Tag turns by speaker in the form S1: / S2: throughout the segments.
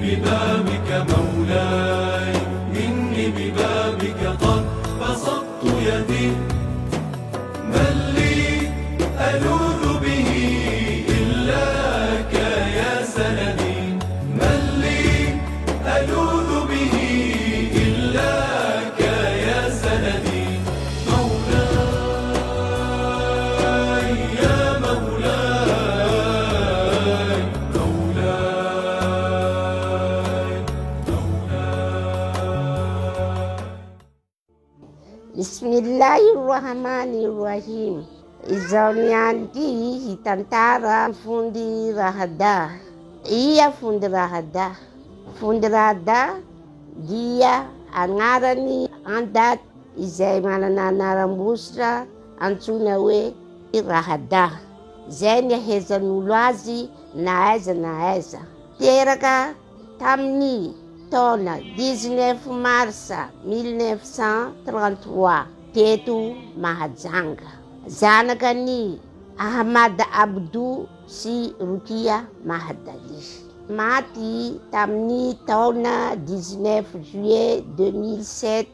S1: ببابك مولاي، إني ببابك قد بسطت يدي، من لي ألوذ به إلاك يا سندي، من لي ألوذ به إلاك يا سندي، مولاي يا مولاي، مولاي مولاي.
S2: Bismillahirrahmanirrahim. Izao nianty hitantara Fundi Rahada. Ia Fundi Rahada? Fundi Rahada dia agnarany andaty izay manana anaram-bositra antsoina hoe Rahada. Zay ny ahezan'olo azy na aiza. Teraka tamin'ny taona 19 marsa 1933 teto Mahajanga. Zanakany Ahmad Abdou sy Rukia Mahadali. Maty tamin'ny taona 19 juillet 2007.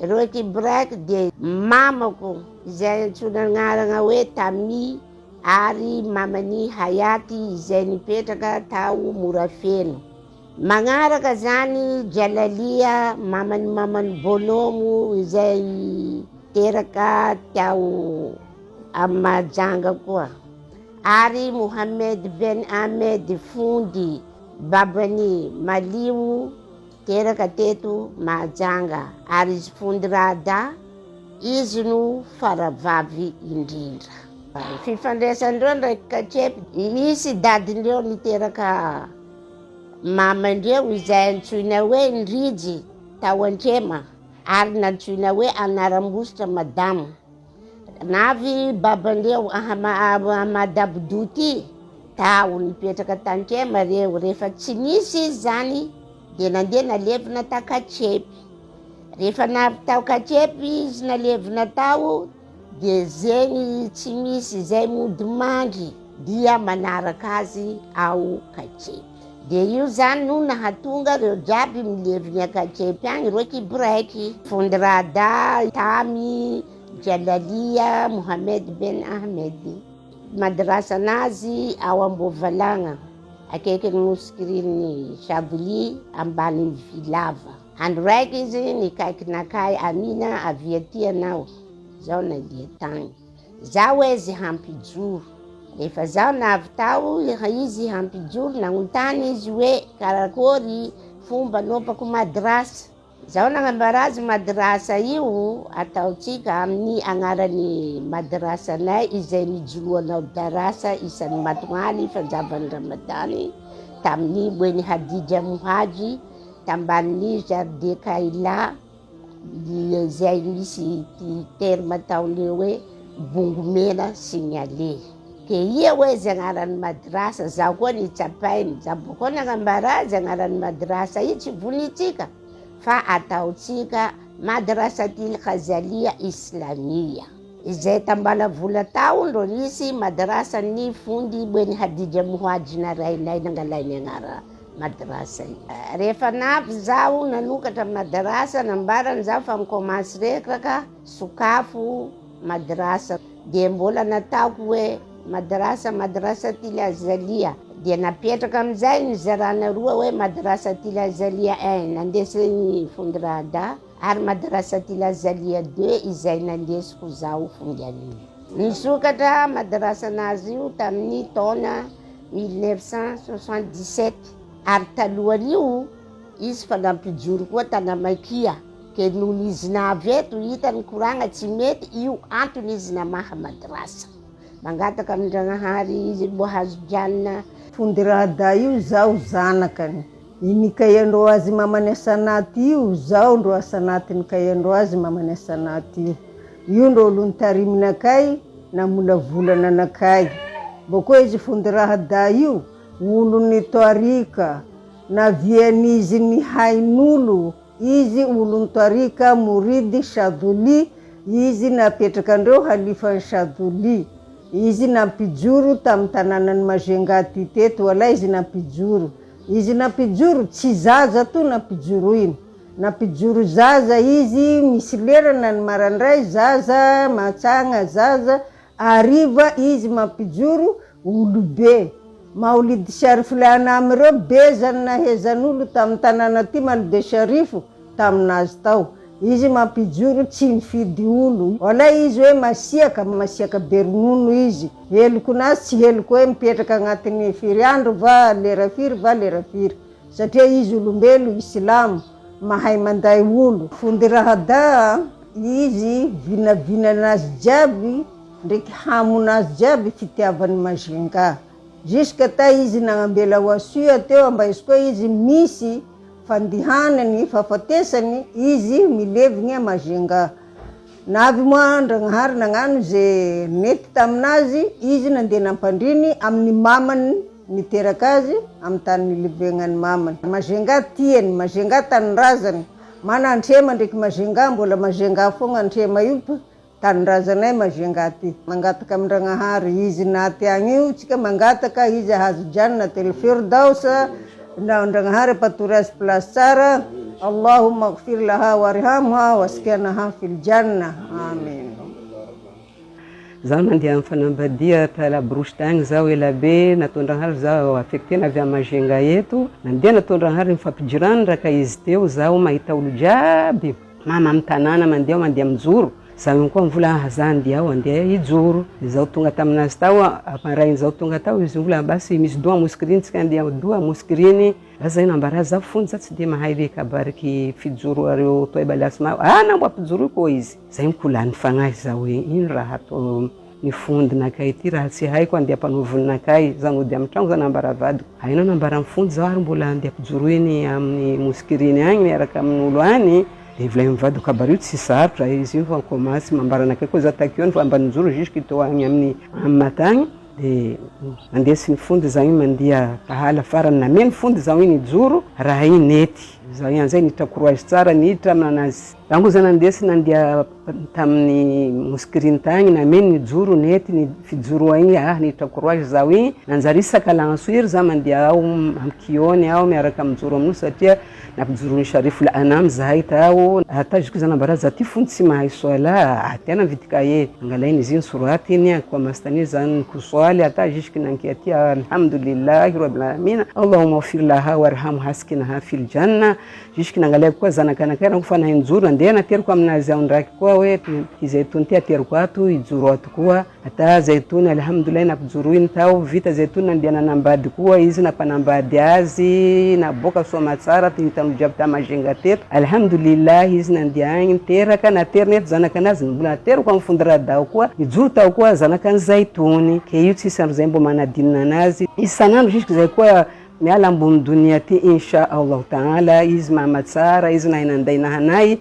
S2: Reo kibraiky de mamako izay antsona agnarana hoe Tami ary mamany Hayati izay nipetraka tao Morafeno. Magnaraka zany Jalalia mamany Bonomo izay teraka tao Mahajanga koa. Ary Mohamed Ben Ahmed Fundi babany Maliu teraka teto Mahajanga. Ary izy Fundi Rahada izy no faravavy indrindra. Fifandraisandreo ndraiky Katrepy, misy dadindreo niteraka mamandreo izay antsoina hoe Ndrijy tao Andrema ary nantsoina hoe anaram-bositra madamo. Navy babandreo Ahmad Abdou ty tao nipetraka Tandrema reo. Rehefa tsy nisy izy zany de nandeha nalevina ta Katrepy. Rehefa navy tao Katrepy izy nalevina tao de zegny tsy misy zay mody mandry dia manaraka azy ao Katrepy. De io zany no nahatonga reo jiaby mileviny Katrepy agny reo kibraiky. Fundi Rahada, Tami, Jalalia, Mohamed Ben Ahmed. Madrasa anazy ao Ambovalagna akaikin'ny moskirin'ny Chablis ambanin'ny Vilava. Andro raiky izy nikaikinakay Amina avy aty anao, zao nandeha tagny. Zaho hoe izy hampijoro. Rehefa zaho navy tao izy hampijoro, nagnontany izy hoe karakory fomba anaovako madrasa. Zaho nagnambara azy madrasa io ataotsika amin'ny agnarany madrasanay izay nijoroanao darasa isan'ny matognany fanjavan'ny Ramadany tamin'ny Moeny Hadija Mohaji tambanin'ny Jardin Kaila izay misy terme ataon'ireo hoe Bongomena Signalé. Ke ia hoe izy agnarany madrasa, zaho koa nitsapainy. Zaho bokoa nagnambara azy agnarany madrasa io tsy vonitsika fa ataotsika Madrasatil Khazalia Islamia. Izay tambalavola tao ndo nisy madrasan'ny Fundi Moeny Hadija Mohaji narainay nangalainy agnara madrasa io. Rehefa navy zaho nanokatra madrasa, nambarany zaho fa mikomansy rekaka sokafo madrasa. De mbola nataoko hoe Madrasatil Azalia. De napetraka amizay nizarana roa hoe Madrasatil Azalia 1 nandesiny Fundi Rahada ary Madrasatil Azalia 2 izay nandesiko zaho Fundi Amina. Nisokatra madrasa anazy io tamin'ny taona 1977 ary talohan'io izy fa nampijoro koa Tanamakia. Ke noho izy navy eto hitany koragna tsy mety, io antony izy namaha madrasa. Mangataka amin-Dragnahary izy mbo hazo janona.
S3: Fundi Rahada io zao zanakany. Nikaiandreo azy mamany asanaty io, zao ndro asanaty nikaiandreo azy mamany asanaty io. Io ndro olo nitariminakay namolavolana anakay. Boko izy Fundi Rahada io olo nitoarika na vian'izy ny hain'olo. Izy olo nitoarika Moridy Chadhuli, izy napetraka andreo halifan'ny Chadhuli. Izy nampijoro tamin'ny tanànan'ny Majenga ty teto, wala izy nampijoro. izy nampijoro tsy zaza to nampijoro iny, nampijoro zaza izy misy lerana ny marandray zaza matsagna zaza ariva izy mampijoro olobe Maolidi Sharif le anamreo bezany nahezan'olo tamin'ny tanàna ty Maolidi Sharif taminazy tao izy mampijoro tsy mifidy olo wala izy hoe masiaka be ronono izy heloko nazy tsy heloko hoe mipetraka agnatin'ny firy andro va lera firy satria izy olombelo islamo mahay manday olo Fondy Rahada izy vinavinanazy jiaby ndraiky hamonazy jiaby fitiavany Majunga jusque ta izy nagnambela wasia teo mba izy koa izy misy fandihanany fafatesany izy milevigny Majunga navy moa Ndragnahary nagnano ze nety taminazy izy nandeha nampandriny amin'ny mamany niteraka azy amin'ny tany nilevegnany mamany Majunga tiany Majunga tanindrazany mana antrema ndraiky Majunga mbola Majunga fogna antrema io tanindrazanay Majunga ty mangataka amin'ny Ndragnahary izy naty agny io tsika mangataka izy hazo jannatul firdaus na Ndragnahary patory azy place tsara Allahumma ighfir laha warhamha waskinaha fil janna amin.
S4: Zaho nandeha amin'ny fanambadia tala Brosy tagny zaho elabe natao Ndragnahary zaho affecté avy a Majunga eto nandeha natao Ndragnahary mifampijirany raka izy teo zaho mahita olo jiaby mama amin'ny tanàna mandeha mijoro zaho koa mivola zaho andeha hijoro zaho tonga taminazy tao aparainy zaho tonga tao izy mivola basy misy doa moskiriny tsika andeha doa moskiriny zay nambara zaho fony za tsy de mahay le kabariky fijoro areo toy balasma nambo ampijoro ko izy zay mikolany fagnahy zaho hoe ino raha atao ny fondinakay ty raha tsy haiko andeha ampanovanakay zanody amin'ny tragno za nambara vadiko hainao nambara amin'ny fondy zaho ary mbola andeha ampijoro iny amin'ny moskiriny agny miaraka amin'olo any de volay mivadiko kabary io tsy sarotra izy io fa komasy mambaranakay koa za takeo fa ambanijoro jusque to agny amin'ny matagny de andesiny fondy zaho iny mandeha kahala farany nameny fondy zaho iny ijoro raha iny nety zaho iny zay nitra courage tsara nitra aminazy dango za nandesy nandeha tamin'ny moskiriny tagny nameny nijoro nety ny fijoro igny nitra courage zaho iny nanjary sakalagna soiry za mandeha ao amkiony ao miaraka mijoro amin'io satria nampijorony Sharif la anam zahay tao ata jusque za nambara za ty fony tsy mahay soala tena vidy kaye angalainy izy iny soroaty iny kwa mastani zany kusoaly ata jusque nankiaty alhamdulillah rabbil alamin Allahumma ighfir laha warhamha haskinaha fil janna jusque nangalay koa zanakanakay rango fa nahinjoro andeha nateriko aminazy ao ndraiky koa hoe izaitony ty ateriko ato ijoro ato koa ata zaitony alhamdulillah nampijoro iny tao vita zaitony nandeha nanambady koa izy nampanambady azy naboka soa tsara titano jiaby ta Majunga teto alhamdulillah izy nandeha agny niteraka naterina eto zanakanazy mbola nateriko amin'ny Fondy Rahada koa ijoro tao koa zanakany zaitony ke io tsisy andro zay mbo manadinina anazy isanandro jusque zay koa miala ambony dunia ty insha Allah taala izy mama tsara izy nahinanday nahanay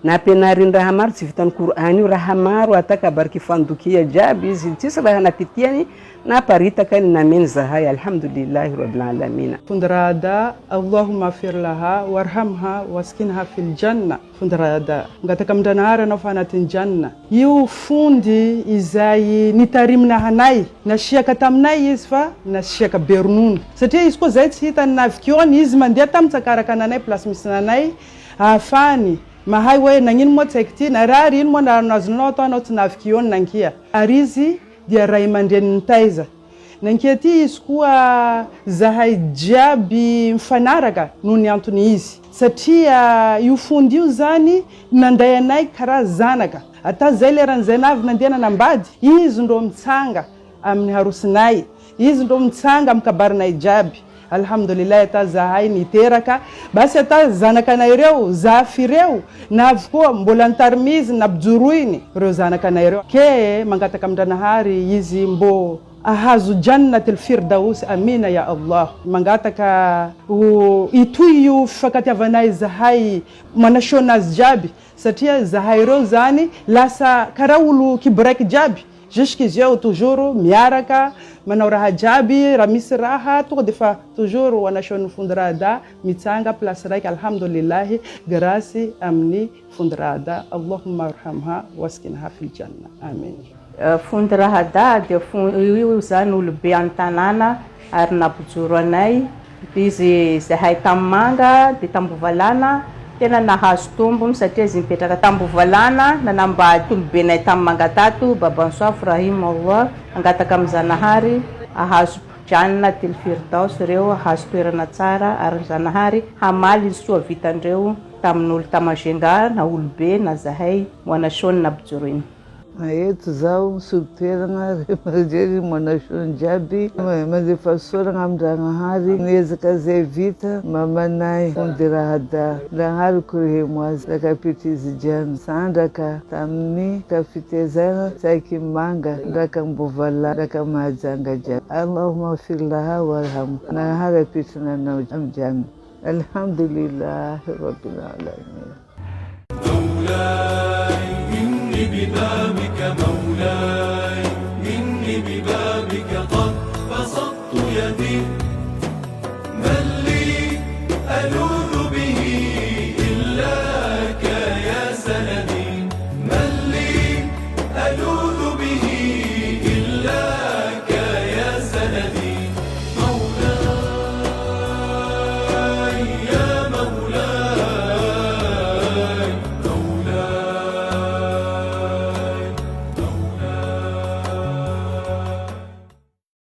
S4: nampianariny raha maro tsy vitany Qur'an io raha maro ata kabariky fandokia jiaby izy tsisy raha natitiany naparitaka ny nameny zahay alhamdulillah rabbil alamin.
S5: Fondy Rahada Allahumma ighfir laha warhamha waskinha fil janna. Fondy Rahada ngataka amin'ny Ndragnahary anao fa anatin'ny janna io fondy izay nitarimina hanay nasiaka taminay izy fa nasiaka be ronono satria izy koa zay tsy hitany navikiony izy mandeha tamin'ny tsakaraka nanay place misy nanay ahafany mahay hoe nagnino moa tsy haiko ty na rary ino moa nazonao atao anao tsy navikiony nankia ary izy dia ray aman-dreniny taiza nankia ty izy koa zahay jiaby mifanaraka noho ny antony izy satria io fondy io zany nanday anay karaha zanaka ata zay leran'izay navy nandeha nanambady izy ndro mitsanga amin'ny harosinay izy ndro mitsanga amin'ny kabarinay jiaby alhamdulillah ata zahay niteraka basi ata zanakanay reo zafy reo navy koa mbola nitarimizy nampijoroiny reo zanakanay reo ke mangataka amin'ny Ndragnahary izy mbo ahazo jannatul firdaus amina ya Allah mangataka itoy io fifankatiavanay zahay manashonazy jiaby satria zahay reo zany lasa karaha olo kiboraiky jiaby jusque izy eo toujours miaraka manao raha jiaby raha misy raha tonga defa toujours anashoan'ny Fondy Rahada mitsanga place raiky alhamdulillah grâce amin'ny Fondy Rahada Allahumma arhamha waskinha fil janna amin.
S6: Fondy Rahada dia io zany olobe an-tanàna ary nampijoro anay Izy zahay tamin'ny manga dia Tambovalana tena nahazo tombony satria izy mipetraka Tambovalana nanambady tolobenay tamin'ny manga tato Babansoaf rahimahullah angataka amin'ny Zanahary ahazo janna tily Firdaus ireo ahazo toerana tsara ary ny Zanahary hamaly ny soa vitandreo tamin'olo Tamazenga na olobe na zahay moanasony na Bjoriny.
S7: Eto zaho misotoerana rehefa moanasony jiaby mandefa sorana amin'ny Zanahary niezaka zay vita mamanay fondy rahada Zanahary korehemo azy raka pitizy jiany sandraka tamin'ny kafitezana saiky manga raka mbovala raka mahajanga jiaby. Allahumma firlaha warham Zanahary apitrina anao amin'ny jiany. Alhamdulillahi rabbil alamin.
S1: إني ببابك مولاي إني ببابك قد بسطت يدي من لي ألوذ